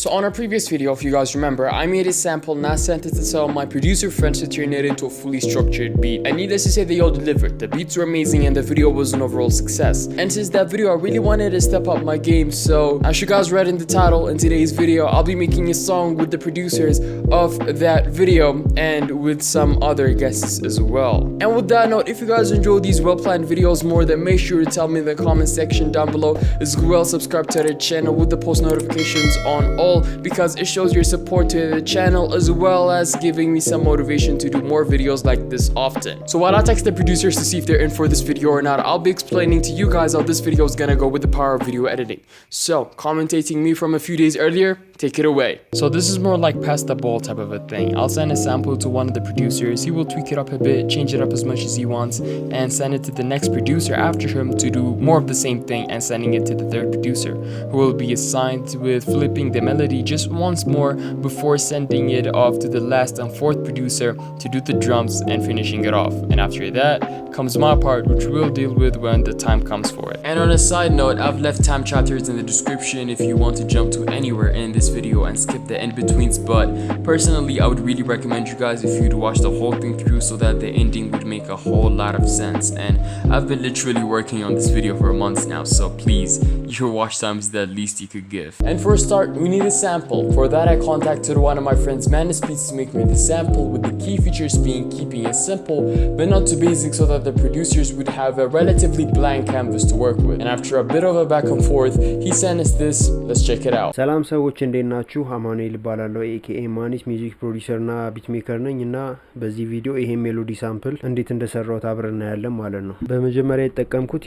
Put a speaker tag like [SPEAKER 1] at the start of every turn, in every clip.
[SPEAKER 1] So on our previous video, if you guys remember, I made a sample and I sent it to some of my producer friends to turn it into a fully structured beat. And needless to say, they all delivered. The beats were amazing and the video was an overall success. And since that video, I really wanted to step up my game. So as you guys read in the title, in today's video, I'll be making a song with the producers of that video and with some other guests as well. And with that note, if you guys enjoy these well-planned videos more, then make sure to tell me in the comment section down below, as well subscribe to the channel with the post notifications on all, because it shows your support to the channel as well as giving me some motivation to do more videos like this often. So while I text the producers to see if they're in for this video or not, I'll be explaining to you guys how this video is gonna go with the power of video editing. So commentating me from a few days earlier, take it away. So this is more like pass the ball type of a thing. I'll send a sample to one of the producers, he will tweak it up a bit, change it up as much as he wants, and send it to the next producer after him to do more of the same thing and sending it to the third producer, who will be assigned with flipping the melody just once more before sending it off to the last and fourth producer to do the drums and finishing it off. And after that comes my part, which we'll deal with when the time comes for it. And on a side note, I've left time chapters in the description if you want to jump to anywhere in this video and skip the in-betweens, but personally I would really recommend you guys if you'd watch the whole thing through so that the ending would make a whole lot of sense. And I've been literally working on this video for months now, so please, your watch time is the least you could give. And for a start, we need a sample. For that, I contacted one of my friends, Manus Beats, to make me the sample, with the key features being keeping it simple but not too basic, so that the producers would have a relatively blank canvas to work with. And after a bit of a back and forth, he sent us this. Let's check it out.
[SPEAKER 2] ሰላም ሰዎች እንዴት ናችሁ? አማኑኤል ይባላል ኤኬኤ ማኒስ ሚውዚክ ፕሮዲዩሰር እና ቢት ሜከር ነኝ እና በዚህ ቪዲዮ ይሄ ሜሎዲ ሳምፕል እንዴት እንደሰራሁት አብረን እናያለን ማለት ነው። በመጀመሪያ የተጠቀምኩት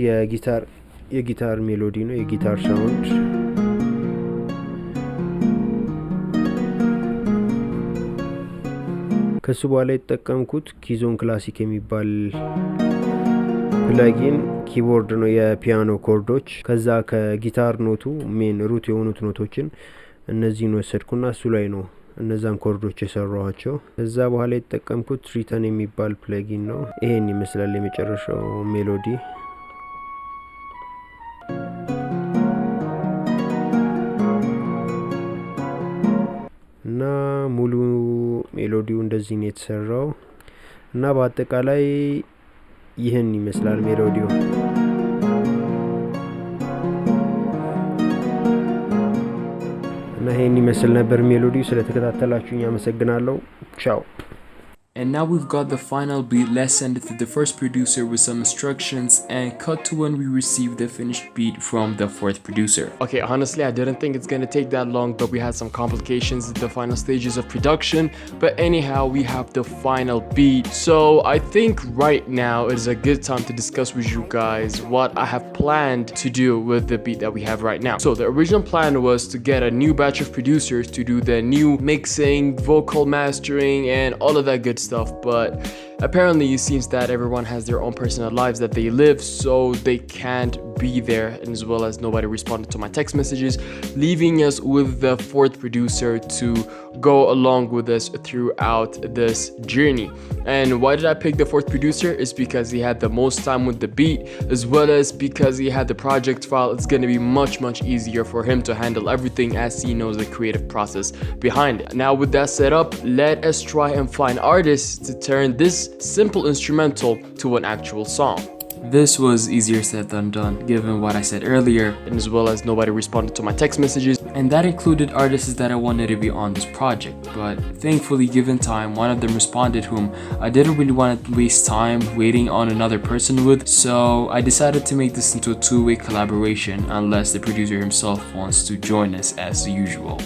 [SPEAKER 2] የጊታር ሜሎዲ ነው፣ የጊታር ሳውንድ። ከሱ በኋላ የተጠቀምኩት ኪዞን ክላሲክ የሚባል ፕለጊን ኪቦርድ ነው፣ የፒያኖ ኮርዶች። ከዛ ከጊታር ኖቱ ሜን ሩት የሆኑት ኖቶችን እነዚህን ወሰድኩና እሱ ላይ ነው እነዛን ኮርዶች የሰራኋቸው። ከዛ በኋላ የተጠቀምኩት ሪተን የሚባል ፕለጊን ነው። ይሄን ይመስላል የመጨረሻው ሜሎዲ። እና ሙሉ ሜሎዲው እንደዚህ ነው የተሰራው እና በአጠቃላይ ይህን ይመስላል ሜሎዲው። እና ይሄን ይመስል ነበር ሜሎዲው። ስለተከታተላችሁኝ አመሰግናለሁ። ቻው።
[SPEAKER 1] And now we've got the final beat. Let's send it to the first producer with some instructions and cut to when we receive the finished beat from the fourth producer. Okay, honestly, I didn't think it's gonna take that long, but we had some complications at the final stages of production. But anyhow, we have the final beat. So I think right now is a good time to discuss with you guys what I have planned to do with the beat that we have right now. So the original plan was to get a new batch of producers to do the new mixing, vocal mastering, and all of that good stuff, but apparently it seems that everyone has their own personal lives that they live, so they can't be there, and as well as nobody responded to my text messages, leaving us with the fourth producer to go along with us throughout this journey. And why did I pick the fourth producer? Is because he had the most time with the beat, as well as because he had the project file. It's going to be much easier for him to handle everything, as he knows the creative process behind it. Now with that set up, let us try and find artists to turn this simple instrumental to an actual song. This was easier said than done, given what I said earlier, and as well as nobody responded to my text messages, and that included artists that I wanted to be on this project. But thankfully, given time, one of them responded, whom I didn't really want to waste time waiting on another person with, so I decided to make this into a two-way collaboration, unless the producer himself wants to join us as usual.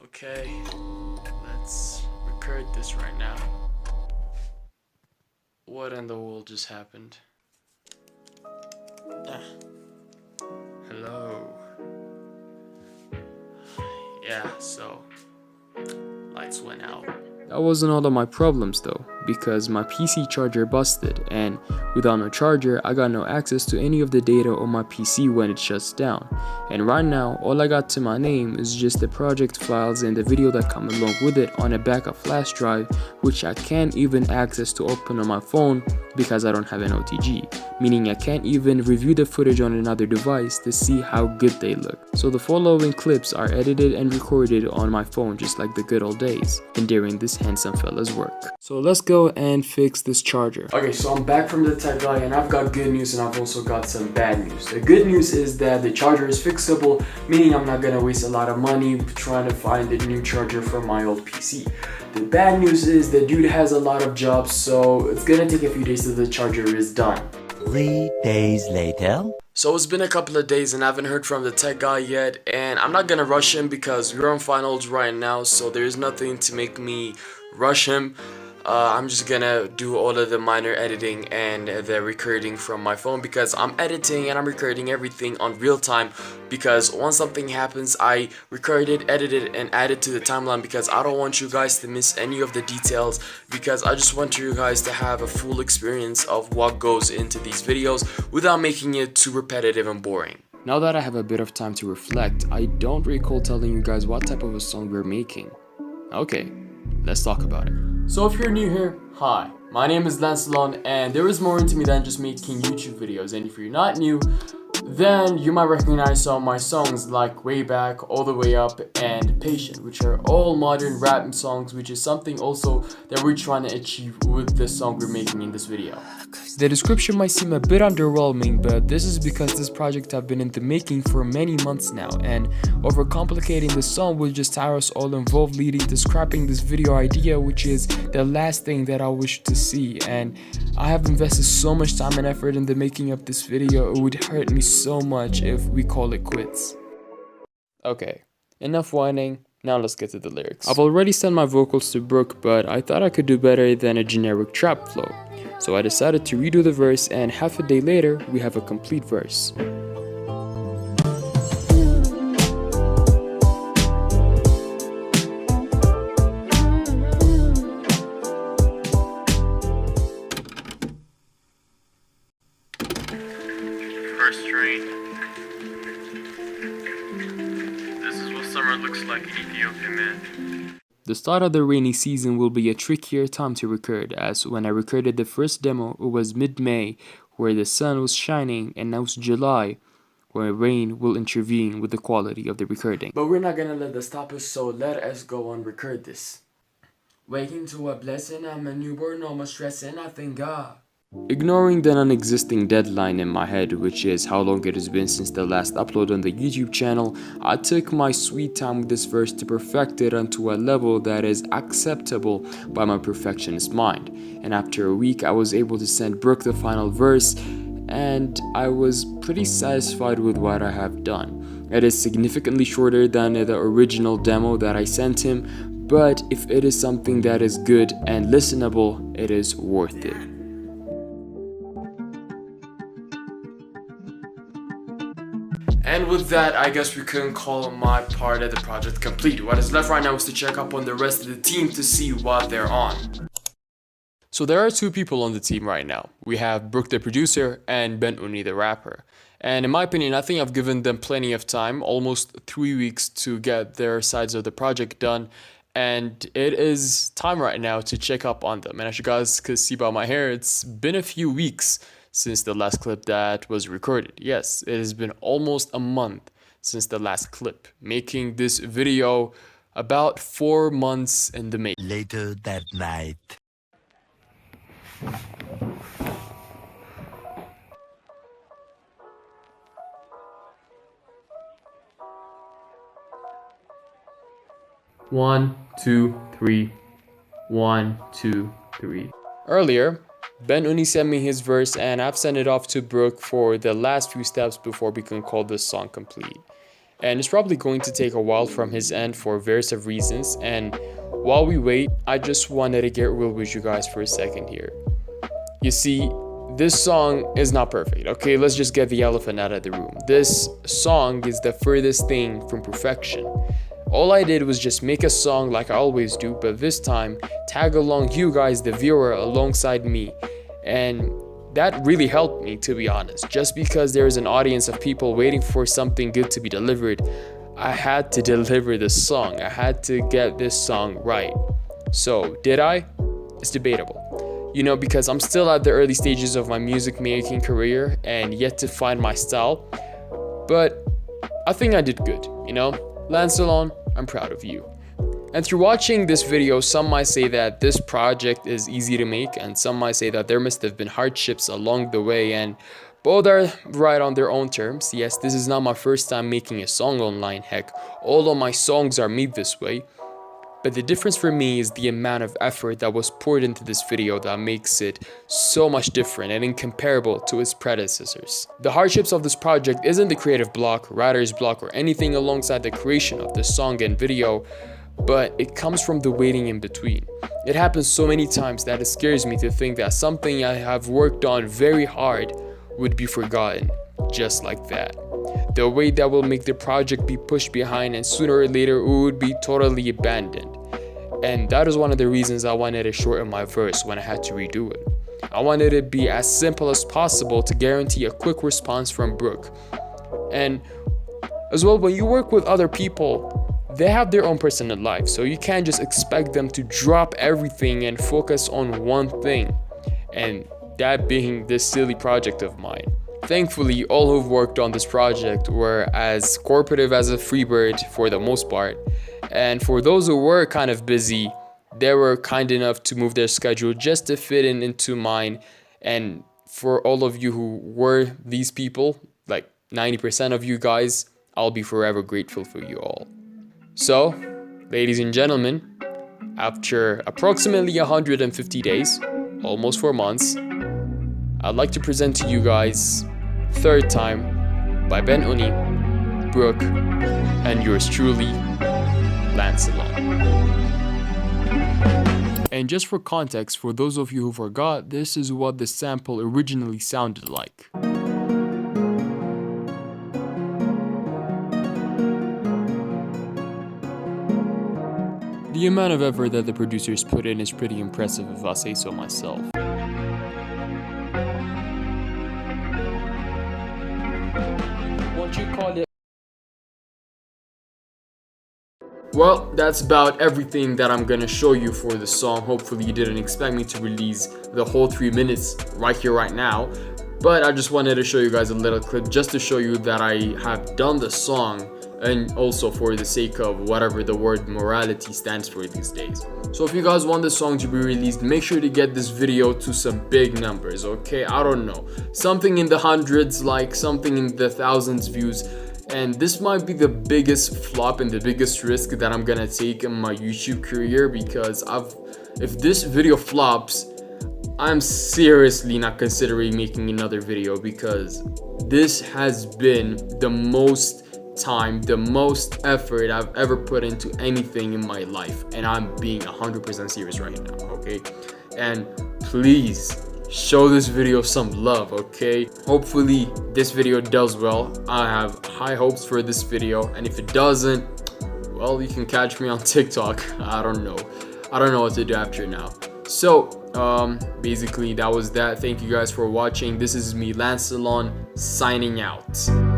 [SPEAKER 1] Okay, let's record this right now. What in the world just happened? Hello. Yeah, so lights went out. That wasn't all of my problems though. because my PC charger busted, and without no charger I got no access to any of the data on my PC when it shuts down. And right now all I got to my name is just the project files and the video that come along with it on a backup flash drive, which I can't even access to open on my phone because I don't have an OTG, meaning I can't even review the footage on another device to see how good they look. So the following clips are edited and recorded on my phone just like the good old days and during this handsome fella's work. So let's go and fix this charger. Okay, so I'm back from the tech guy and I've got good news and I've also got some bad news. The good news is that the charger is fixable, meaning I'm not gonna waste a lot of money trying to find a new charger for my old PC. The bad news is the dude has a lot of jobs, so it's gonna take a few days till the charger is done.
[SPEAKER 3] 3 days later.
[SPEAKER 1] So it's been a couple of days and I haven't heard from the tech guy yet, and I'm not gonna rush him because we're on finals right now, so there's nothing to make me rush him. I'm just gonna do all of the minor editing and the recording from my phone because I'm editing and I'm recording everything on real time, because once something happens I record it, edit it, and add it to the timeline because I don't want you guys to miss any of the details, because I just want you guys to have a full experience of what goes into these videos without making it too repetitive and boring. Now that I have a bit of time to reflect, I don't recall telling you guys what type of a song we're making. Okay, let's talk about it. So if you're new here, hi, my name is Lancelot and there is more into me than just making YouTube videos, and if you're not new, then you might recognize some of my songs like Way Back, All the Way Up, and Patient, which are all modern rap songs, which is something also that we're trying to achieve with the song we're making in this video. The description might seem a bit underwhelming, but this is because this project have been in the making for many months now, and overcomplicating the song will just tire us all involved, leading to scrapping this video idea, which is the last thing that I wish to see. And I have invested so much time and effort in the making of this video, it would hurt me so much if we call it quits. Okay, enough whining, now let's get to the lyrics. I've already sent my vocals to Brooke, but I thought I could do better than a generic trap flow. So I decided to redo the verse, and half a day later, we have a complete verse.
[SPEAKER 4] First train. This is what summer looks like in Ethiopia, man.
[SPEAKER 1] The start of the rainy season will be a trickier time to record, as when I recorded the first demo it was mid-May where the sun was shining, and now it's July where rain will intervene with the quality of the recording. But we're not gonna let that stop us, so let us go and record this. Waking to a blessing, I'm a newborn, no more stressing, I thank God. Ignoring the non-existing deadline in my head, which is how long it has been since the last upload on the YouTube channel, I took my sweet time with this verse to perfect it onto a level that is acceptable by my perfectionist mind. And after a week I was able to send Brooke the final verse, and I was pretty satisfied with what I have done. It is significantly shorter than the original demo that I sent him, but if it is something that is good and listenable, it is worth it. And with that, I guess we couldn't call my part of the project complete. What is left right now is to check up on the rest of the team to see what they're on. So there are two people on the team right now. We have Brooke the producer and Ben Uni the rapper. And in my opinion, I think I've given them plenty of time, almost 3 weeks to get their sides of the project done. And it is time right now to check up on them. And as you guys could see by my hair, it's been a few weeks since the last clip that was recorded. Yes, it has been almost a month since the last clip, making this video about 4 months in the making.
[SPEAKER 3] Later that night.
[SPEAKER 1] One, two, three. 1, 2, 3. Earlier, Ben Uni sent me his verse and I've sent it off to Brooke for the last few steps before we can call this song complete. And it's probably going to take a while from his end for various of reasons, and while we wait, I just wanted to get real with you guys for a second here. You see, this song is not perfect, okay? Let's just get the elephant out of the room. This song is the furthest thing from perfection. All I did was just make a song like I always do, but this time tag along you guys, the viewer, alongside me. And that really helped me, to be honest. Just because there is an audience of people waiting for something good to be delivered, I had to deliver this song. I had to get this song right. So, did I? It's debatable. You know, because I'm still at the early stages of my music making career and yet to find my style. But I think I did good, you know? Lancelon, I'm proud of you. And through watching this video, some might say that this project is easy to make, and some might say that there must have been hardships along the way, and both are right on their own terms. Yes, this is not my first time making a song online. Heck, all of my songs are made this way. But the difference for me is the amount of effort that was poured into this video that makes it so much different and incomparable to its predecessors. The hardships of this project isn't the creative block, writer's block, or anything alongside the creation of the song and video, but it comes from the waiting in between. It happens so many times that it scares me to think that something I have worked on very hard would be forgotten, just like that. The wait that will make the project be pushed behind, and sooner or later it would be totally abandoned. And that is one of the reasons I wanted to shorten my verse when I had to redo it. I wanted it to be as simple as possible to guarantee a quick response from Brooke. And as well, when you work with other people, they have their own personal life, so you can't just expect them to drop everything and focus on one thing, and that being this silly project of mine. Thankfully, all who've worked on this project were as cooperative as a free bird for the most part, and for those who were kind of busy, they were kind enough to move their schedule just to fit into mine. And for all of you who were these people, like 90% of you guys, I'll be forever grateful for you all. So, ladies and gentlemen, after approximately 150 days, almost 4 months, I'd like to present to you guys Third Time by Ben Uni, Brooke, and yours truly, Lancelot. And just for context, for those of you who forgot, this is what the sample originally sounded like. The amount of effort that the producers put in is pretty impressive if I say so myself. What you call it? Well, that's about everything that I'm gonna show you for the song. Hopefully you didn't expect me to release the whole 3 minutes right here, right now. But I just wanted to show you guys a little clip just to show you that I have done the song, and also for the sake of whatever the word morality stands for these days. So if you guys want this song to be released, make sure to get this video to some big numbers, okay? I don't know, something in the hundreds, like something in the thousands views. And this might be the biggest flop and the biggest risk that I'm gonna take in my YouTube career, because if this video flops, I'm seriously not considering making another video, because this has been the most time, the most effort I've ever put into anything in my life, and I'm being 100% serious right now, okay? And please show this video some love, okay? Hopefully this video does well. I have high hopes for this video, and if it doesn't, well, you can catch me on TikTok. I don't know what to do after now. So basically that was that. Thank you guys for watching. This is me, Lancelon, signing out.